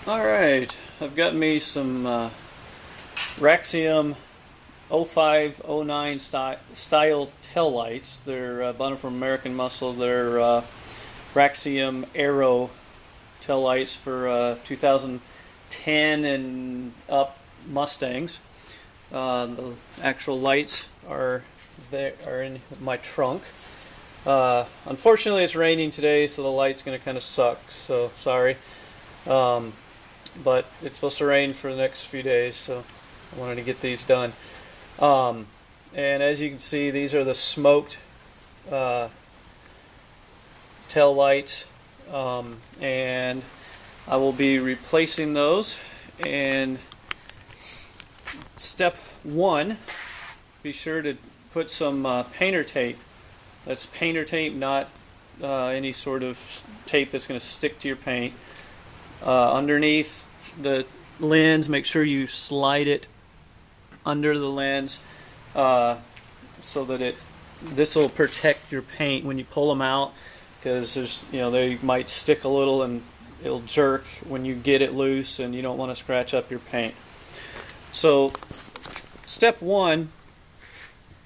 Alright, I've got me some Raxiom 0509 style tail lights. They're bought them from American Muscle. They're Raxiom Aero tail lights for 2010 and up Mustangs. The actual lights are in my trunk. Unfortunately, it's raining today, so the light's going to kind of suck. So sorry. But it's supposed to rain for the next few days, so I wanted to get these done. And as you can see, these are the smoked tail lights, and I will be replacing those. And step one, be sure to put some painter tape. That's painter tape, not any sort of tape that's going to stick to your paint. Underneath the lens, make sure you slide it under the lens so that this will protect your paint when you pull them out, because they might stick a little and it'll jerk when you get it loose, and you don't want to scratch up your paint. So step one,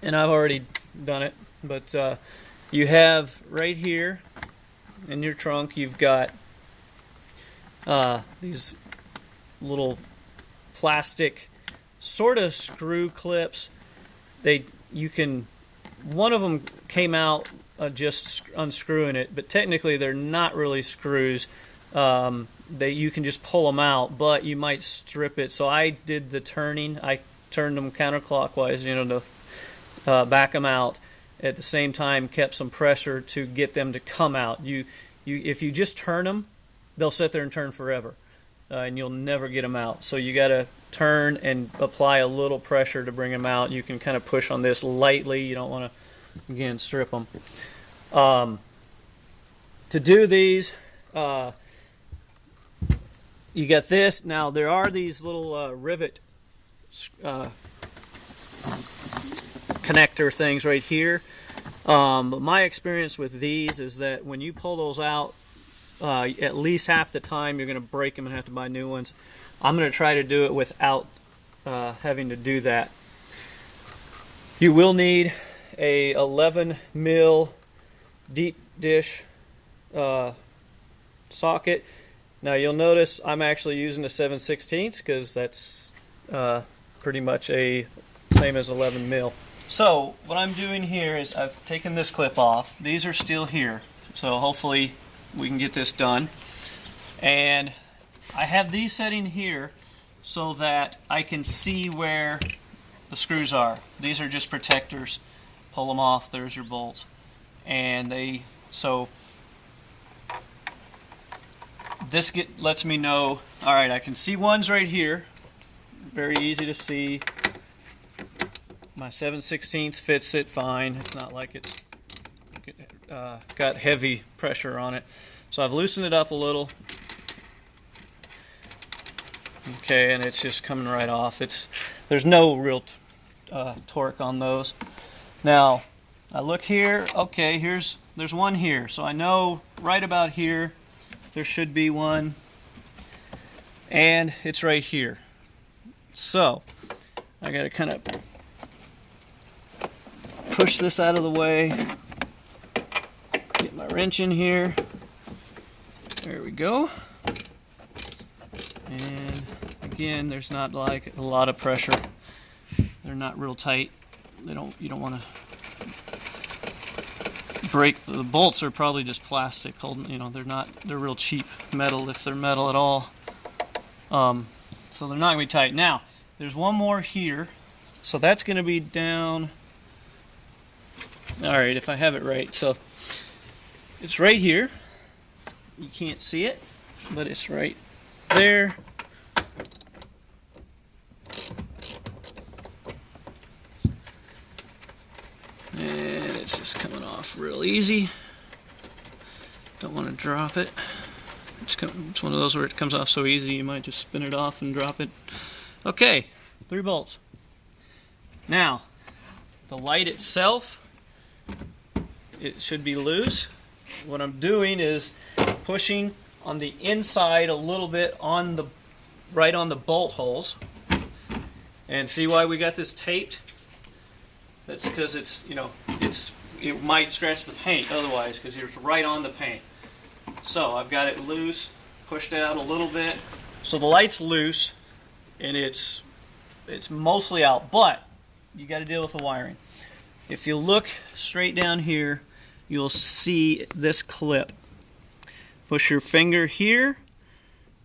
and I've already done it, but you have right here in your trunk, you've got these little plastic sort of screw clips. One of them came out just unscrewing it, but technically they're not really screws. You can just pull them out, but you might strip it. So I did the turning. I turned them counterclockwise, to back them out. At the same time, kept some pressure to get them to come out. If you just turn them, they'll sit there and turn forever, and you'll never get them out. So you got to turn and apply a little pressure to bring them out. You can kind of push on this lightly. You don't want to, again, strip them. To do these, you got this. Now there are these little rivet connector things right here. But my experience with these is that when you pull those out, at least half the time you're going to break them and have to buy new ones. I'm going to try to do it without having to do that. You will need a 11 mil deep dish socket. Now you'll notice I'm actually using a 7/16 because that's pretty much a same as 11 mil. So what I'm doing here is I've taken this clip off. These are still here, so hopefully we can get this done. And I have these setting here so that I can see where the screws are. These are just protectors. Pull them off, there's your bolts. And this lets me know, alright, I can see one's right here. Very easy to see. My 7/16 fits it fine. It's not like it's got heavy pressure on it. So I've loosened it up a little. Okay, and it's just coming right off. There's no real torque on those. Now I look here. Okay, there's one here. So I know right about here there should be one, and it's right here. So I got to kind of push this out of the way. Get my wrench in here. There we go. And again, there's not like a lot of pressure. They're not real tight. You don't want to break. The bolts are probably just plastic. They're real cheap metal, if they're metal at all. So they're not going to be tight. Now, there's one more here. So that's going to be down. Alright, if I have it right. So it's right here. You can't see it, but it's right there. And it's just coming off real easy. Don't want to drop it. It's one of those where it comes off so easy you might just spin it off and drop it. Okay, 3 bolts. Now, the light itself, it should be loose. What I'm doing is pushing on the inside a little bit on the right on the bolt holes. And see why we got this taped? That's because it's, you know, it might scratch the paint otherwise because it's right on the paint. So I've got it loose, pushed out a little bit. So the light's loose and it's mostly out, but you got to deal with the wiring. If you look straight down here, you'll see this clip. Push your finger here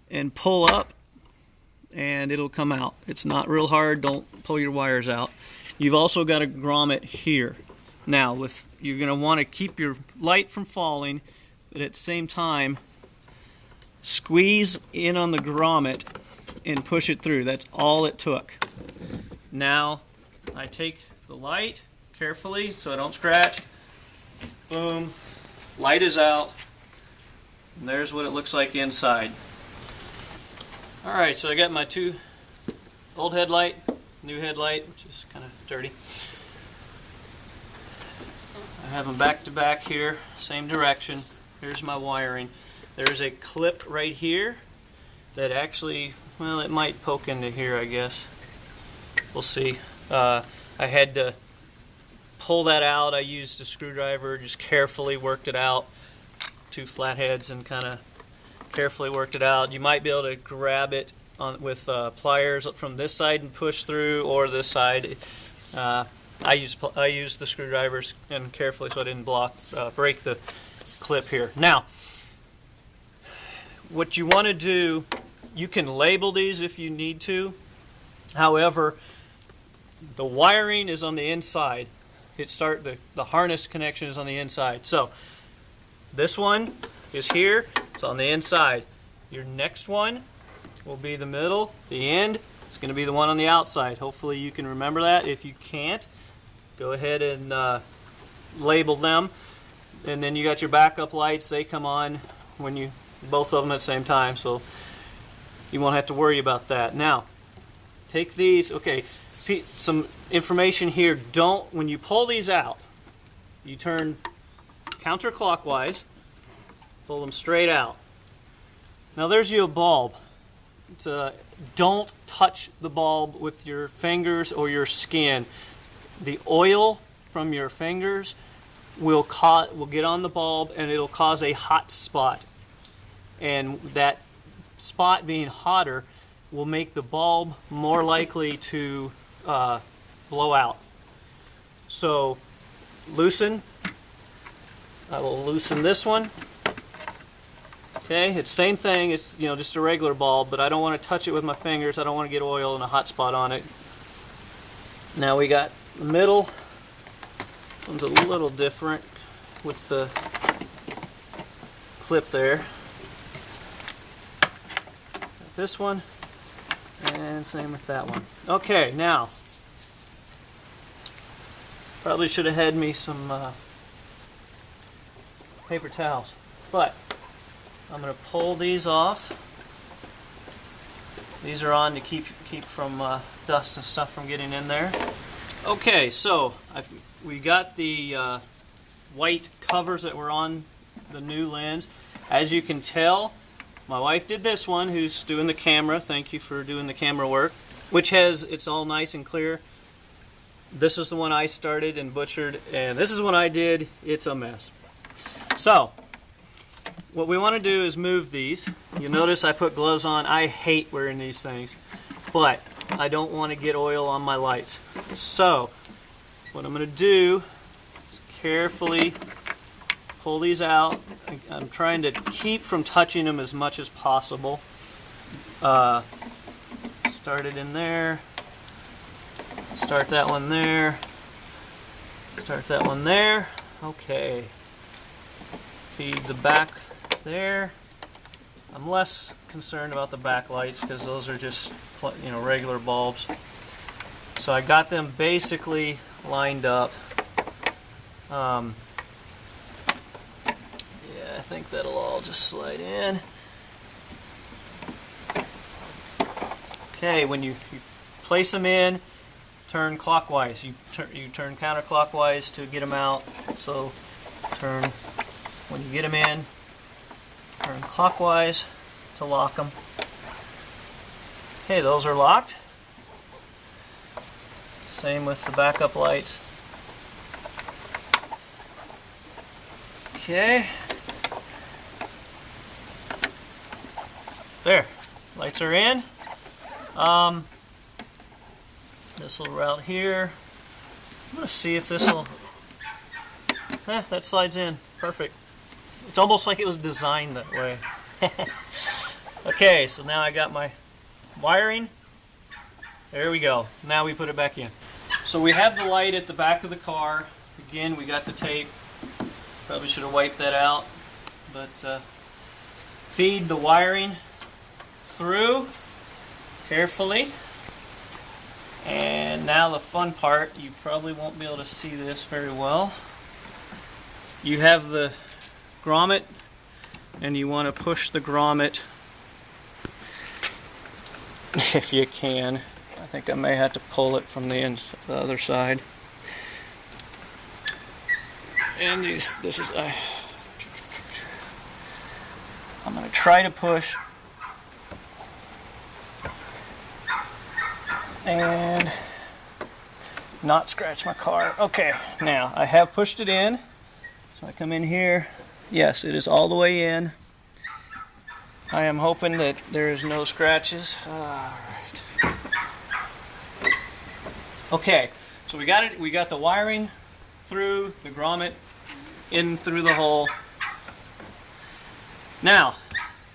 and pull up and it'll come out. It's not real hard, don't pull your wires out. You've also got a grommet here. Now, you're going to want to keep your light from falling, but at the same time, squeeze in on the grommet and push it through. That's all it took. Now, I take the light carefully so I don't scratch. Boom. Light is out. And there's what it looks like inside. Alright, so I got my two old headlight, new headlight, which is kind of dirty. I have them back to back here, same direction. Here's my wiring. There's a clip right here that actually, well, it might poke into here, I guess. We'll see. I had to pull that out. I used a screwdriver, just carefully worked it out. Two flatheads and kind of carefully worked it out. You might be able to grab it with pliers from this side and push through, or this side. I used the screwdrivers and carefully so I didn't break the clip here. Now, what you want to do, you can label these if you need to. However, the wiring is on the inside. The harness connection is on the inside. So this one is here. It's on the inside. Your next one will be the middle. The end is going to be the one on the outside. Hopefully you can remember that. If you can't, go ahead and label them. And then you got your backup lights. They come on when both of them at the same time, so you won't have to worry about that. Now, take these. Okay, some information here. When you pull these out, you turn counterclockwise. Pull them straight out. Now there's you a bulb. Don't touch the bulb with your fingers or your skin. The oil from your fingers will get on the bulb and it'll cause a hot spot. And that spot being hotter will make the bulb more likely to blow out. So loosen. I will loosen this one. Okay, it's same thing. It's just a regular bulb, but I don't want to touch it with my fingers. I don't want to get oil and a hot spot on it. Now we got the middle. One's a little different with the clip there. Got this one, and same with that one. Okay, now probably should have had me some paper towels, but I'm going to pull these off. These are on to keep from dust and stuff from getting in there. Okay, so we got the white covers that were on the new lens. As you can tell, my wife did this one, who's doing the camera. Thank you for doing the camera work, it's all nice and clear. This is the one I started and butchered, and this is what I did. It's a mess. So what we want to do is move these. You'll notice I put gloves on. I hate wearing these things, but I don't want to get oil on my lights. So what I'm going to do is carefully pull these out. I'm trying to keep from touching them as much as possible. Start it in there. Start that one there. Start that one there. Okay. Feed the back there. I'm less concerned about the backlights because those are just regular bulbs. So I got them basically lined up. Yeah, I think that'll all just slide in. Okay, when you place them in, turn clockwise. You turn counterclockwise to get them out. So turn when you get them in. turn clockwise to lock them. Okay, those are locked. Same with the backup lights. Okay. There. Lights are in. This little route here. I'm going to see if this will... that slides in. Perfect. It's almost like it was designed that way. Okay, so now I got my wiring. There we go. Now we put it back in. So we have the light at the back of the car. Again, we got the tape. Probably should have wiped that out. But feed the wiring through carefully. And now the fun part, you probably won't be able to see this very well. You have the grommet, and you want to push the grommet if you can. I think I may have to pull it from the other side. And this is I'm going to try to push and not scratch my car. Okay, now I have pushed it in. So I come in here. Yes, it is all the way in. I am hoping that there is no scratches. All right. Okay, so we got it. We got the wiring through, the grommet in through the hole. Now,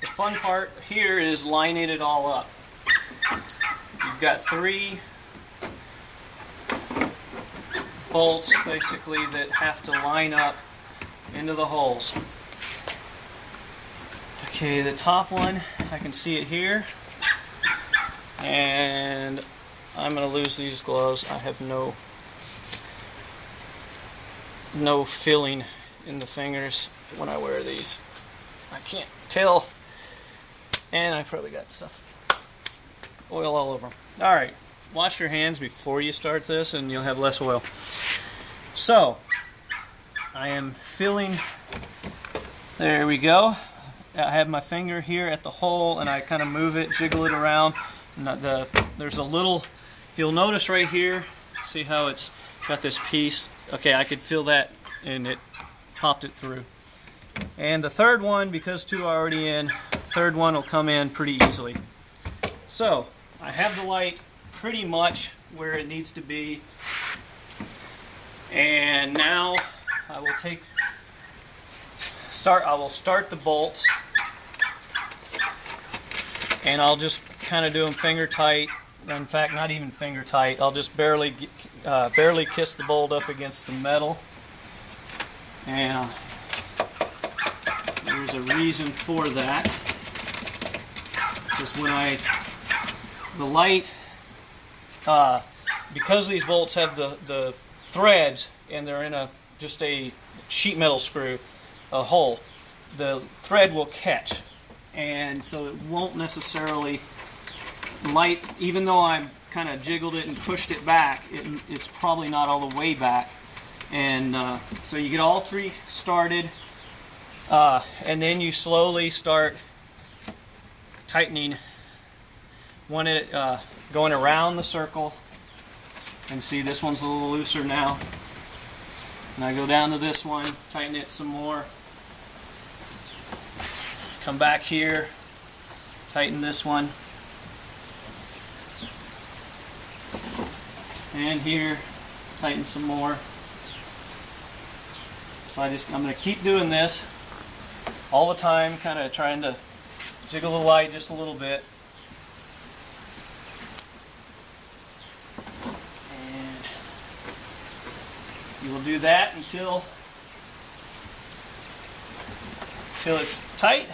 the fun part here is lining it all up. You've got 3 bolts basically that have to line up into the holes. Okay, the top one, I can see it here, and I'm going to lose these gloves. I have no feeling in the fingers when I wear these. I can't tell, and I probably got stuff, oil all over them. All right, wash your hands before you start this, and you'll have less oil. So, I am filling, there we go. I have my finger here at the hole, and I kind of move it, jiggle it around. And there's a little, if you'll notice right here, see how it's got this piece? Okay, I could feel that, and it popped it through. And the third one, because 2 are already in, the third one will come in pretty easily. So, I have the light pretty much where it needs to be. And now I will start the bolts, and I'll just kind of do them finger tight. In fact, not even finger tight. I'll just barely kiss the bolt up against the metal. And there's a reason for that. Because when the light, because these bolts have the threads, and they're in just a sheet metal screw, a hole, the thread will catch, and so it won't necessarily light. Even though I kind of jiggled it and pushed it back, it's probably not all the way back. And so you get all 3 started, and then you slowly start tightening one at going around the circle. And see, this one's a little looser now. And I go down to this one, tighten it some more. Come back here, tighten this one. And here, tighten some more. So I'm going to keep doing this all the time, kind of trying to jiggle the light just a little bit. You will do that until it's tight.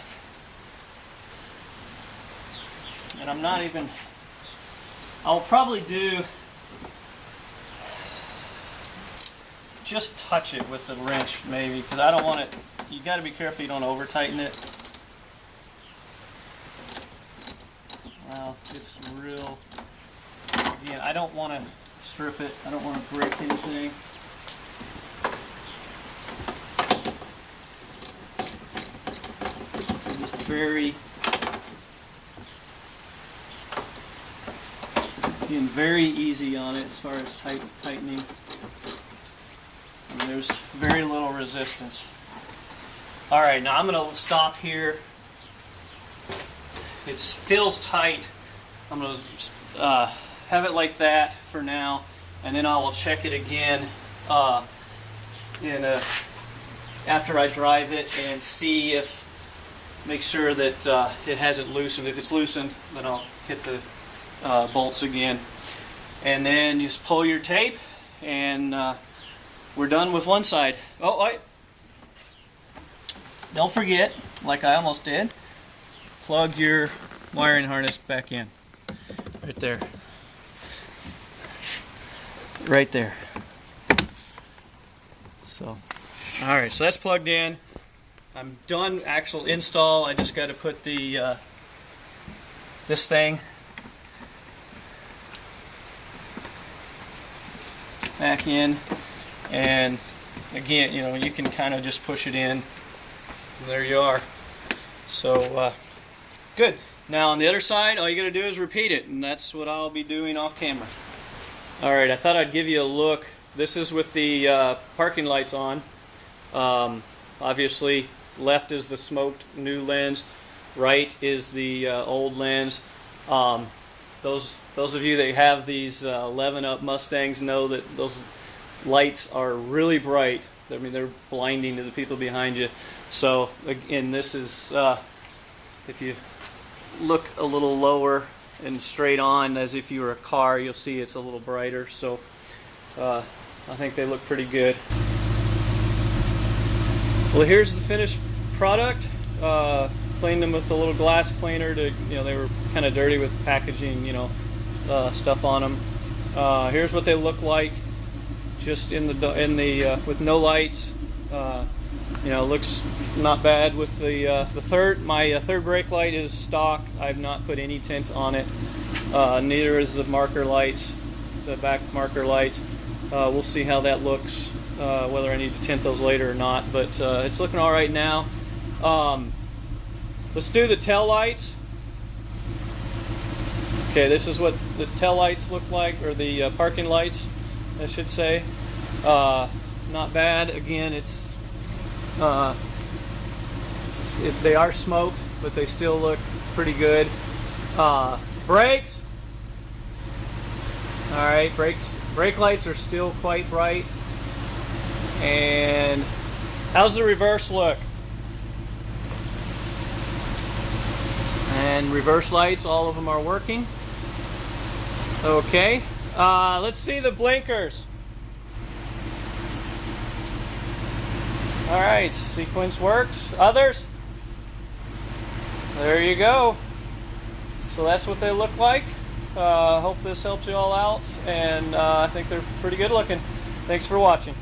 And I'm not even, I'll probably do, just touch it with the wrench maybe, because I don't want it, you got to be careful you don't over tighten it. Well, it's real, again, I don't want to strip it, I don't want to break anything. very easy on it as far as tightening. And there's very little resistance. All right, now I'm going to stop here. It feels tight. I'm going to have it like that for now, and then I will check it again after I drive it and see make sure that it hasn't loosened. If it's loosened, then I'll hit the bolts again. And then just pull your tape, and we're done with one side. Oh, don't forget, like I almost did, plug your wiring harness back in. Right there. Right there. So, alright, so that's plugged in. I'm done actual install. I just got to put the this thing back in, and again, you know, you can kind of just push it in. There you are. So good. Now on the other side, all you got to do is repeat it, and that's what I'll be doing off camera. Alright, I thought I'd give you a look. This is with the parking lights on. Obviously, left is the smoked new lens, right is the old lens. Those of you that have these 11-up Mustangs know that those lights are really bright. I mean, they're blinding to the people behind you. So, again, this is, if you look a little lower and straight on as if you were a car, you'll see it's a little brighter. So, I think they look pretty good. Well, here's the finished product. Cleaned them with a little glass cleaner to, you know, they were kind of dirty with packaging, you know, stuff on them. Here's what they look like, just with no lights. You know, looks not bad with my third brake light is stock. I've not put any tint on it. Neither is the marker lights, the back marker lights. We'll see how that looks, whether I need to tint those later or not, but it's looking all right now. Let's do the tail lights. Okay, this is what the tail lights look like, or the parking lights, I should say. Not bad. Again, they are smoked, but they still look pretty good. Brakes. All right, brake lights are still quite bright. And how's the reverse look? And reverse lights, all of them are working. Okay, let's see the blinkers. All right, sequence works. Others? There you go. So that's what they look like. Hope this helps you all out, and I think they're pretty good looking. Thanks for watching.